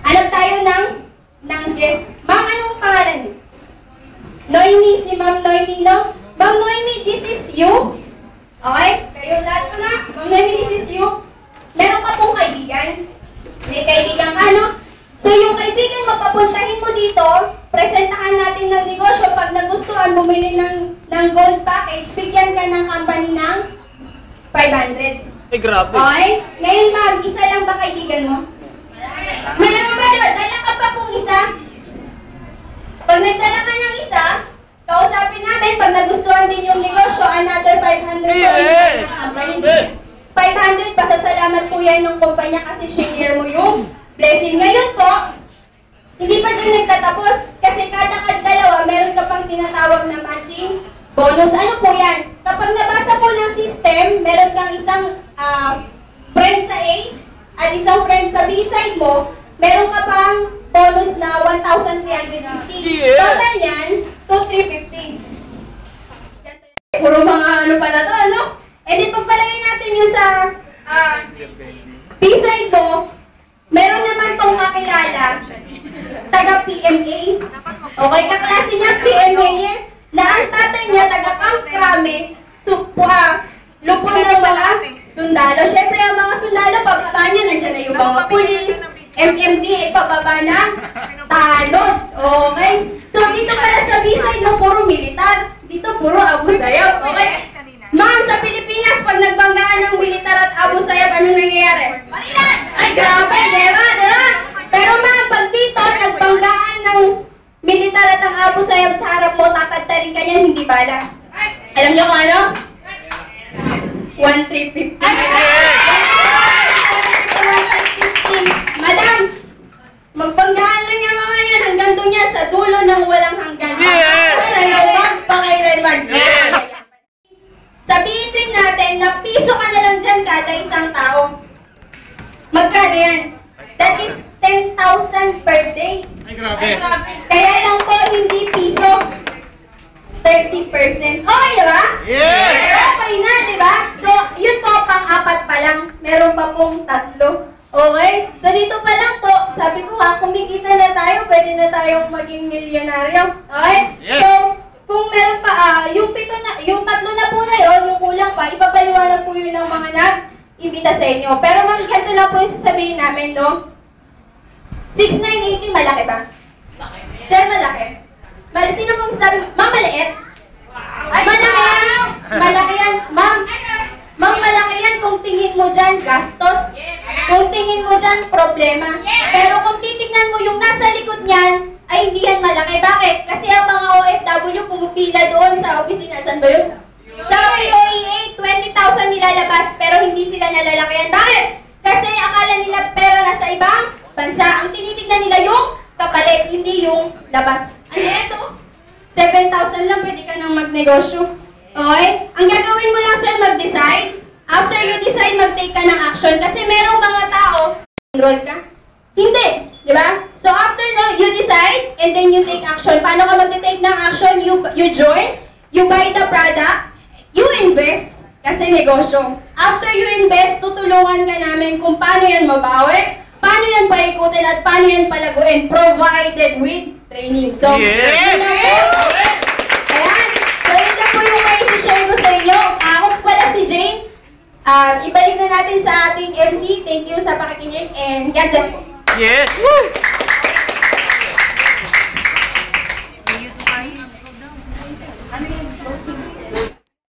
Hanap tayo ng guest. Ma'am, anong pangalan niyo? Noemi, si Ma'am Noemi, no? Ma'am Noemi, this is you? Okay? Kayo lahat ko na. Ma'am Noemi, this is you? Meron ka pong kaibigan? May kaibigan ka, no? So, yung kaibigan mo, papuntahin mo dito, presentahan natin ng negosyo. Pag nagustuhan, bumili ng gold package, bigyan ka ng company ng 500. Eh, grabe. Okay? Ngayon, ma'am, isa lang ba kaibigan mo? Meron ba yun? Dala ka pa pong isa? Pag nagdala ka ng isa, kausapin natin, pag nagustuhan din yung negosyo, another 500. Yes! 500, pasasalamat po yan ng kumpanya kasi share mo yung blessing. Ngayon po, hindi pa din nagtatapos kasi kada dalawa, meron ka pang tinatawag na matching bonus. Ano po yan? Kapag nabasa po ng system, meron kang isang friend sa A at isang friend sa B side mo, meron ka pang bonus na 1,350. Yes! Total yan, 2,350. Puro mga ano pala to, ano? E di pagpalagay natin yung sa B side mo, meron naman tong kakilala, taga-PMA. Okay, kaklase niya PMA na ang tatay niya taga-Camp Crame, lupon ng mga sundalo. Siyempre, ang mga sundalo, pababa niya, nandiyan na yung mga pulis, MMDA, pababa na, tanod. Okay? So, dito pala sa B-side mo, puro militar. Dito, puro Abu Sayyaf. Okay? Ma'am, sa Pilipinas, pag nagbanggaan ng militar at Abu Sayyaf, anong nangyayari? Marilan! Ay, grabe! Diba? Pero ma'am, pag dito, nagbanggaan ng militar at ang Abu Sayyaf sa harap mo, tatagtarin ka niyan, hindi bala. Alam niyo kung ano? 1,350. Madam, magbanggaan lang niya mga yan hanggang doon niya sa dulo ng walang hanggan. Yes! Pakailanman. Sabihin din natin na piso ka na lang dyan kada isang tao. Magkano yan? That is 10,000 per day. Ay, grabe. Kaya lang po hindi piso. 30%. Okay, diba? Yes! Okay na, diba? So, yun po, pang-apat pa lang. Meron pa pong 3. Okay? So, dito pa lang po, sabi ko nga, kumikita na tayo, pwede na tayong maging milyonaryo. Okay? Yes! So, kung meron pa, yung 3 na po na yun, yung kulang pa, ipapaliwanag po yun ng mga nag-imbita sa inyo. Pero ganito lang po yung sasabihin namin, no? 6,980, malaki ba? Sir, malaki. Sino pong sabi? Ma'am, maliit? Ay, malaki yan! Malaki yan. Ma'am, malaki yan kung tingin mo dyan, gastos. Kung tingin mo dyan, problema. Pero kung titignan mo yung nasa likod niyan, ay hindi yan malaki. Bakit? Kasi ang mga OFW pumupila doon sa opisina. Saan ba yun? Sa POEA, 20,000 nilalabas, pero hindi sila nalalakayan. Bakit? Kasi akala nila pera nasa ibang bansa. Ang tinitignan nila yung kapalit, hindi yung labas. Ano ito? 7,000 lang, pwede ka nang magnegosyo. Okay? Ang gagawin mo lang, sir, mag-decide. After you decide, mag-take ka ng action. Kasi merong mga tao, enroll ka? Hindi. Di ba? So, after you decide, and then you take action. Paano ka mag-take ng action? You join, you buy the product, you invest, kasi negosyo. After you invest, tutulungan ka namin kung paano yan mabawi, paano yan paikutin, at paano yan palaguin, provided with training. So, yes! Ayan. So, yun lang po yung may share ko sa inyo. Ako pala si Jane. Ibalik na natin sa ating MC. Thank you sa pakikinig and God bless po. Yes!